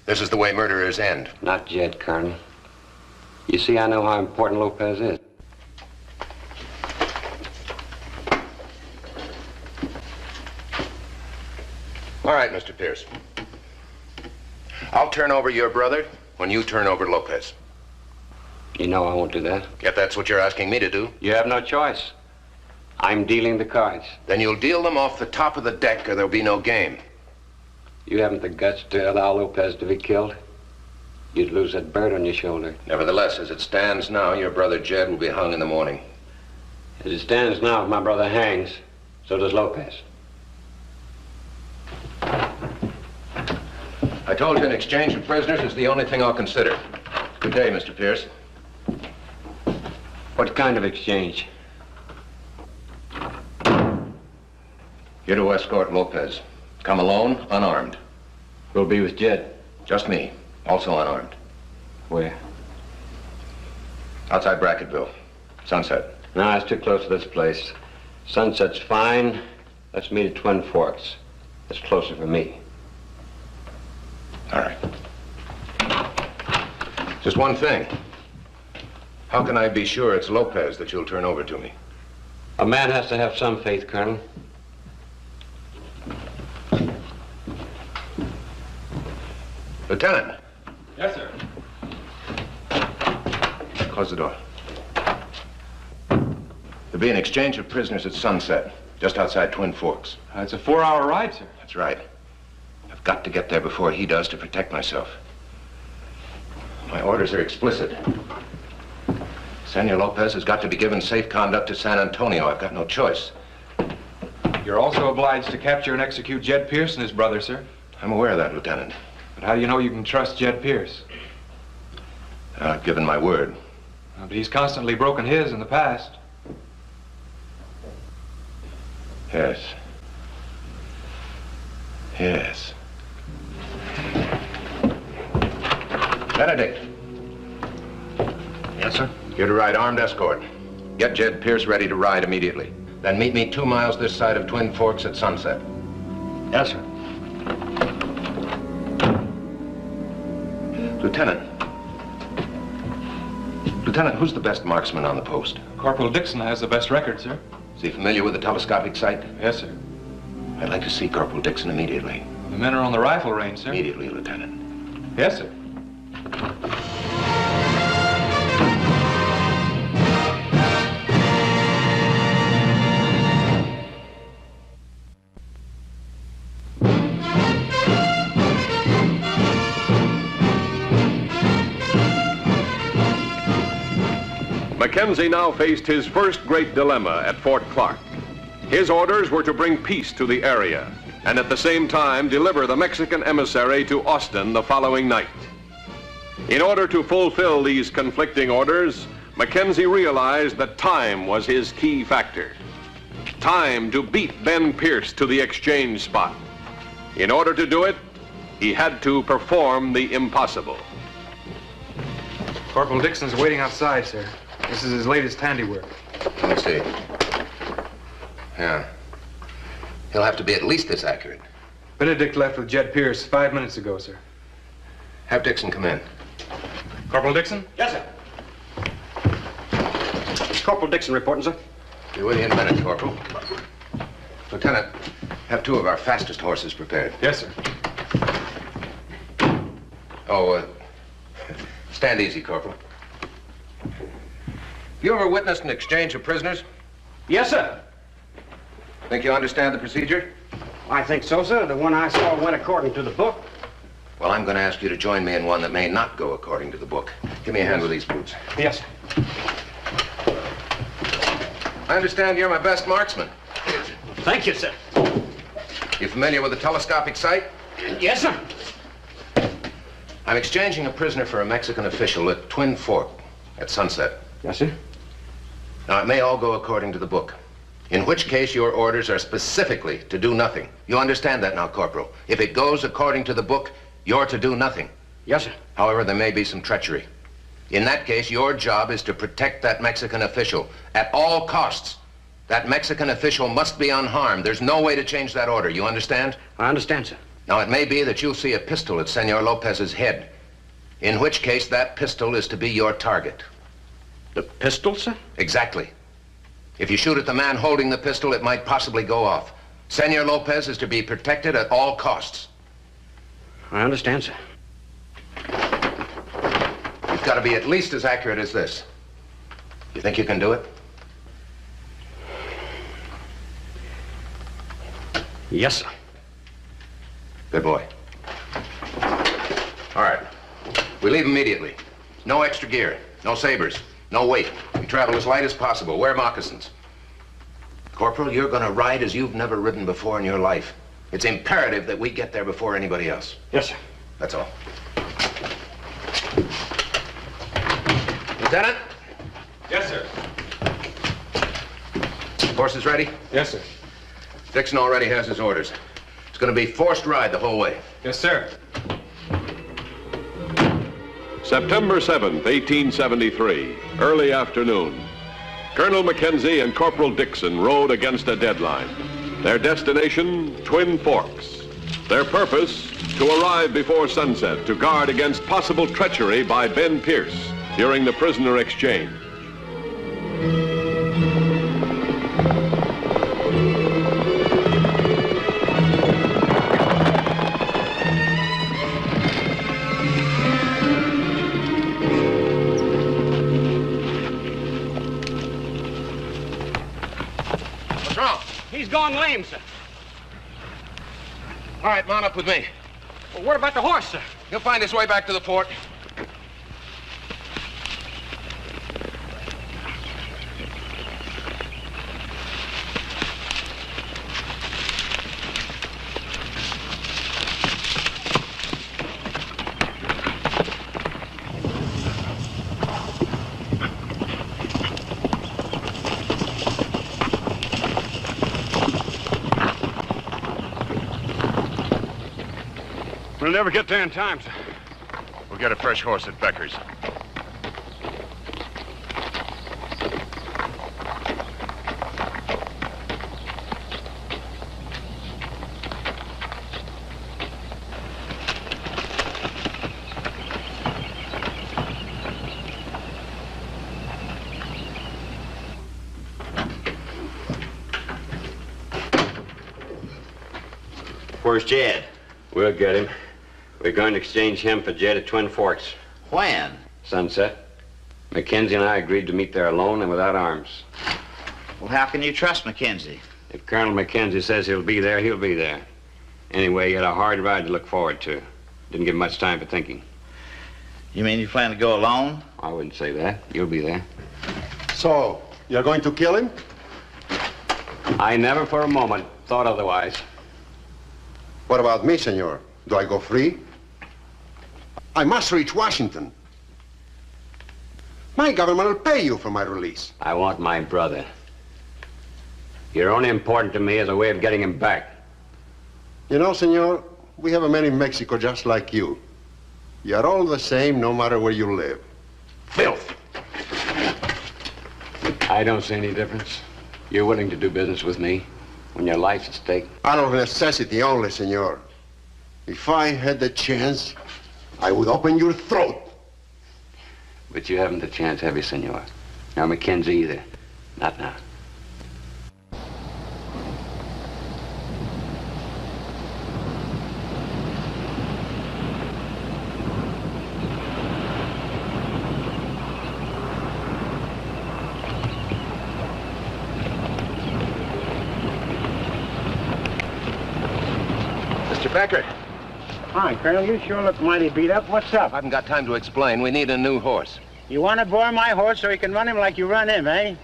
This is the way murderers end. Not Jed, Colonel. You see, I know how important Lopez is. All right, Mr. Pierce. I'll turn over your brother when you turn over Lopez. You know I won't do that. If that's what you're asking me to do. You have no choice. I'm dealing the cards. Then you'll deal them off the top of the deck or there'll be no game. You haven't the guts to allow Lopez to be killed. You'd lose that bird on your shoulder. Nevertheless, as it stands now, your brother Jed will be hung in the morning. As it stands now, if my brother hangs, so does Lopez. I told you an exchange of prisoners is the only thing I'll consider. Good day, Mr. Pierce. What kind of exchange? You're to escort Lopez. Come alone, unarmed. We'll be with Jed. Just me, also unarmed. Where? Outside Bracketville. Sunset. No, it's too close to this place. Sunset's fine. Let's meet at Twin Forks. It's closer for me. All right. Just one thing. How can I be sure it's Lopez that you'll turn over to me? A man has to have some faith, Colonel. Lieutenant. Yes, sir. Close the door. There'll be an exchange of prisoners at sunset, just outside Twin Forks. It's a 4-hour ride, sir. That's right. I've got to get there before he does to protect myself. My orders are explicit. Senor Lopez has got to be given safe conduct to San Antonio. I've got no choice. You're also obliged to capture and execute Jed Pierce and his brother, sir. I'm aware of that, Lieutenant. But how do you know you can trust Jed Pierce? I've given my word. But he's constantly broken his in the past. Yes. Yes. Benedict. Yes, sir? You're to ride armed escort. Get Jed Pierce ready to ride immediately. Then meet me 2 miles this side of Twin Forks at sunset. Yes, sir. Lieutenant. Lieutenant, who's the best marksman on the post? Corporal Dixon has the best record, sir. Is he familiar with the telescopic sight? Yes, sir. I'd like to see Corporal Dixon immediately. The men are on the rifle range, sir. Immediately, Lieutenant. Yes, sir. Mackenzie now faced his first great dilemma at Fort Clark. His orders were to bring peace to the area and at the same time deliver the Mexican emissary to Austin the following night. In order to fulfill these conflicting orders, Mackenzie realized that time was his key factor. Time to beat Ben Pierce to the exchange spot. In order to do it, he had to perform the impossible. Corporal Dixon's waiting outside, sir. This is his latest handiwork. Let me see. Yeah. He'll have to be at least this accurate. Benedict left with Jed Pierce 5 minutes ago, sir. Have Dixon come in. Corporal Dixon? Yes, sir. Corporal Dixon reporting, sir. Be with you in a minute, Corporal. Lieutenant, have 2 of our fastest horses prepared. Yes, sir. Oh, stand easy, Corporal. You ever witnessed an exchange of prisoners? Yes, sir. Think you understand the procedure? I think so, sir. The one I saw went according to the book. Well, I'm going to ask you to join me in one that may not go according to the book. Give me a hand with these boots. Yes, sir. I understand you're my best marksman. Thank you, sir. You familiar with the telescopic sight? Yes, sir. I'm exchanging a prisoner for a Mexican official at Twin Fork at sunset. Yes, sir. Now, it may all go according to the book, in which case your orders are specifically to do nothing. You understand that now, Corporal? If it goes according to the book, you're to do nothing. Yes, sir. However, there may be some treachery. In that case, your job is to protect that Mexican official at all costs. That Mexican official must be unharmed. There's no way to change that order. You understand? I understand, sir. Now, it may be that you'll see a pistol at Senor Lopez's head, in which case that pistol is to be your target. The pistol, sir? Exactly. If you shoot at the man holding the pistol, it might possibly go off. Senor Lopez is to be protected at all costs. I understand, sir. You've got to be at least as accurate as this. You think you can do it? Yes, sir. Good boy. All right. We leave immediately. No extra gear, no sabers, no weight. We travel as light as possible. Wear moccasins. Corporal, you're going to ride as you've never ridden before in your life. It's imperative that we get there before anybody else. Yes, sir. That's all. Lieutenant? Yes, sir. Horses ready? Yes, sir. Dixon already has his orders. It's going to be forced ride the whole way. Yes, sir. September 7th, 1873, early afternoon. Colonel Mackenzie and Corporal Dixon rode against a deadline. Their destination, Twin Forks. Their purpose, to arrive before sunset to guard against possible treachery by Ben Pierce during the prisoner exchange. What's wrong? He's gone lame, sir. All right, mount up with me. Well, what about the horse, sir? He'll find his way back to the fort. We'll never get there in time, sir. We'll get a fresh horse at Becker's. Where's Jed? We'll get him. We're going to exchange him for Jed at Twin Forks. When? Sunset. Mackenzie and I agreed to meet there alone and without arms. Well, how can you trust Mackenzie? If Colonel Mackenzie says he'll be there, he'll be there. Anyway, he had a hard ride to look forward to. Didn't give much time for thinking. You mean you plan to go alone? I wouldn't say that. You'll be there. So, you're going to kill him? I never for a moment thought otherwise. What about me, senor? Do I go free? I must reach Washington. My government will pay you for my release. I want my brother. You're only important to me as a way of getting him back. You know, senor, we have a man in Mexico just like you. You're all the same no matter where you live. Filth. I don't see any difference. You're willing to do business with me when your life's at stake. Out of necessity only, senor. If I had the chance, I would open your throat. But you haven't the chance, have you, senor? Nor Mackenzie either. Not now. Mr. Becker. Hi, Colonel. You sure look mighty beat up. What's up? I haven't got time to explain. We need a new horse. You want to borrow my horse so he can run him like you run him, eh?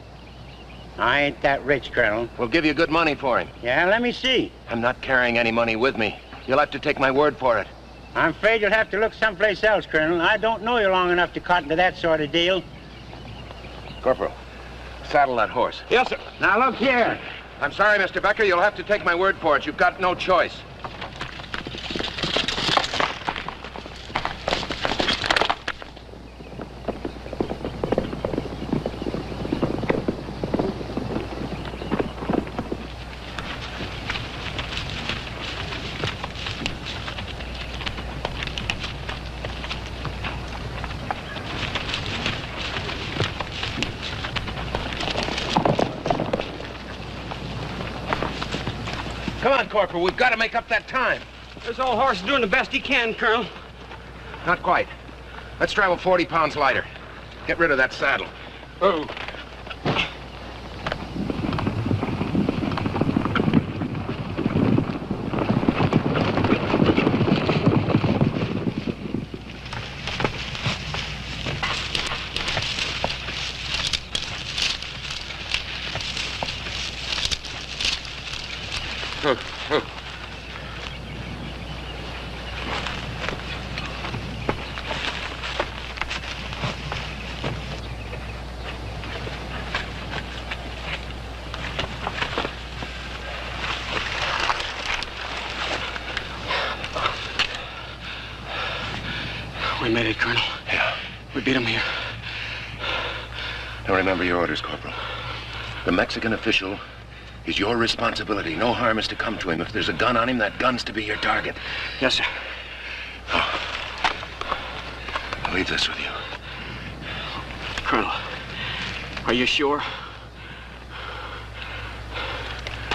I ain't that rich, Colonel. We'll give you good money for him. Yeah, let me see. I'm not carrying any money with me. You'll have to take my word for it. I'm afraid you'll have to look someplace else, Colonel. I don't know you long enough to cotton to that sort of deal. Corporal, saddle that horse. Yes, sir. Now, look here. I'm sorry, Mr. Becker. You'll have to take my word for it. You've got no choice. Come on, Corporal. We've got to make up that time. This old horse is doing the best he can, Colonel. Not quite. Let's travel 40 pounds lighter. Get rid of that saddle. Oh. We made it, Colonel. Yeah. We beat him here. Now remember your orders, Corporal. The Mexican official is your responsibility. No harm is to come to him. If there's a gun on him, that gun's to be your target. Yes, sir. Oh. I'll leave this with you. Colonel, are you sure?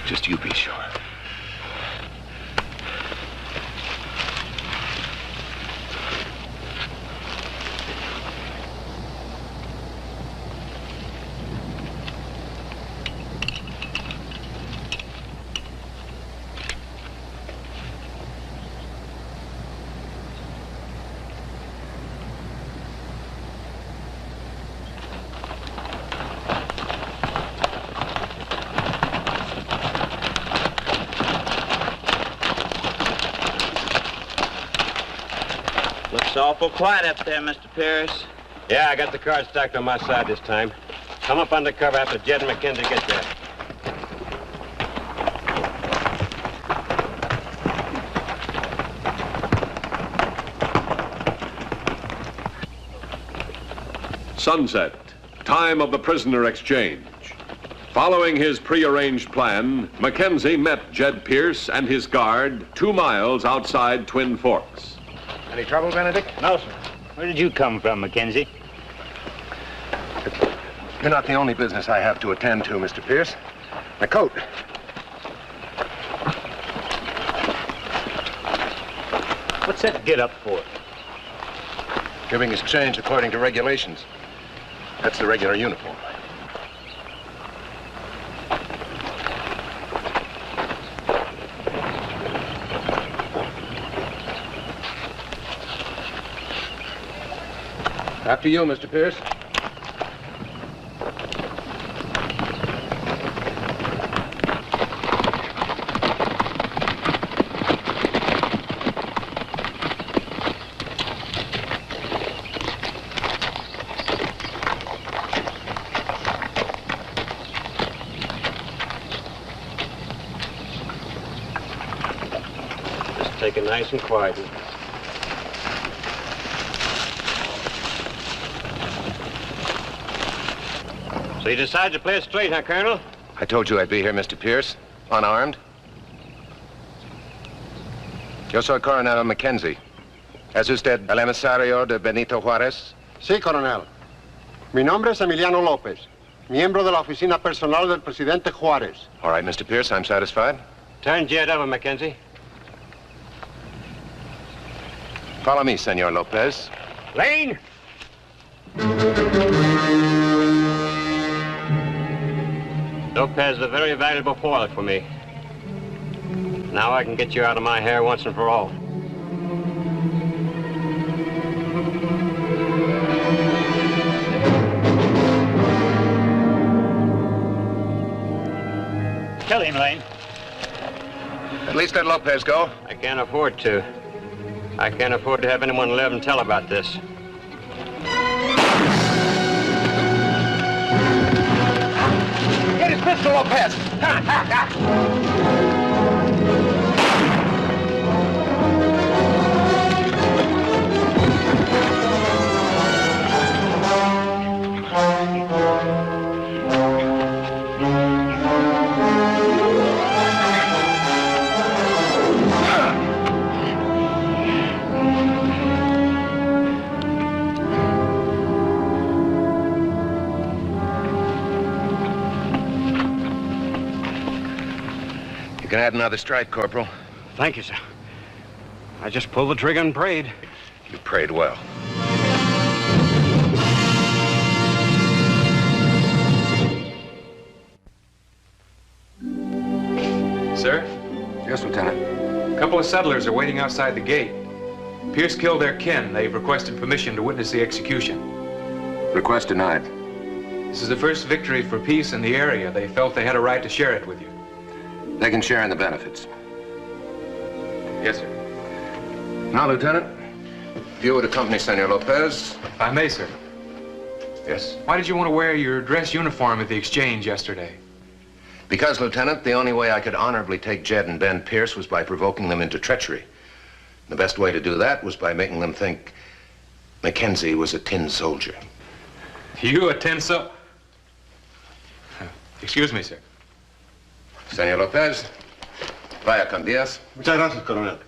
Just you be sure. Looks awful quiet up there, Mr. Pierce. Yeah, I got the car stacked on my side this time. Come up under cover after Jed and McKenzie get there. Sunset, time of the prisoner exchange. Following his prearranged plan, Mackenzie met Jed Pierce and his guard 2 miles outside Twin Forks. Any trouble, Benedict? No, sir. Where did you come from, Mackenzie? You're not the only business I have to attend to, Mr. Pierce. My coat. What's that get up for? Giving his change according to regulations. That's the regular uniform. After you, Mr. Pierce. Just take it nice and quiet. So you decided to play it straight, huh, Colonel? I told you I'd be here, Mr. Pierce. Unarmed. Yo soy Coronel Mackenzie. ¿Es usted el emisario de Benito Juárez? Sí, coronel. Mi nombre es Emiliano López, miembro de la oficina personal del presidente Juárez. All right, Mr. Pierce, I'm satisfied. Turn Jed over, Mackenzie. Follow me, Senor Lopez. Lane! Lopez is a very valuable foil for me. Now I can get you out of my hair once and for all. Kill him, Lane. At least let Lopez go. I can't afford to. I can't afford to have anyone live and tell about this. Get his pistol, Lopez! can add another strike, Corporal. Thank you, sir. I just pulled the trigger and prayed. You prayed well. Sir? Yes, Lieutenant. A couple of settlers are waiting outside the gate. Pierce killed their kin. They've requested permission to witness the execution. Request denied. This is the first victory for peace in the area. They felt they had a right to share it with you. They can share in the benefits. Yes, sir. Now, Lieutenant, if you would accompany Senor Lopez. If I may, sir. Yes? Why did you want to wear your dress uniform at the exchange yesterday? Because, Lieutenant, the only way I could honorably take Jed and Ben Pierce was by provoking them into treachery. The best way to do that was by making them think Mackenzie was a tin soldier. You a tin soldier? Excuse me, sir. Senor Lopez, vaya con Dios. Muchas gracias, Coronel.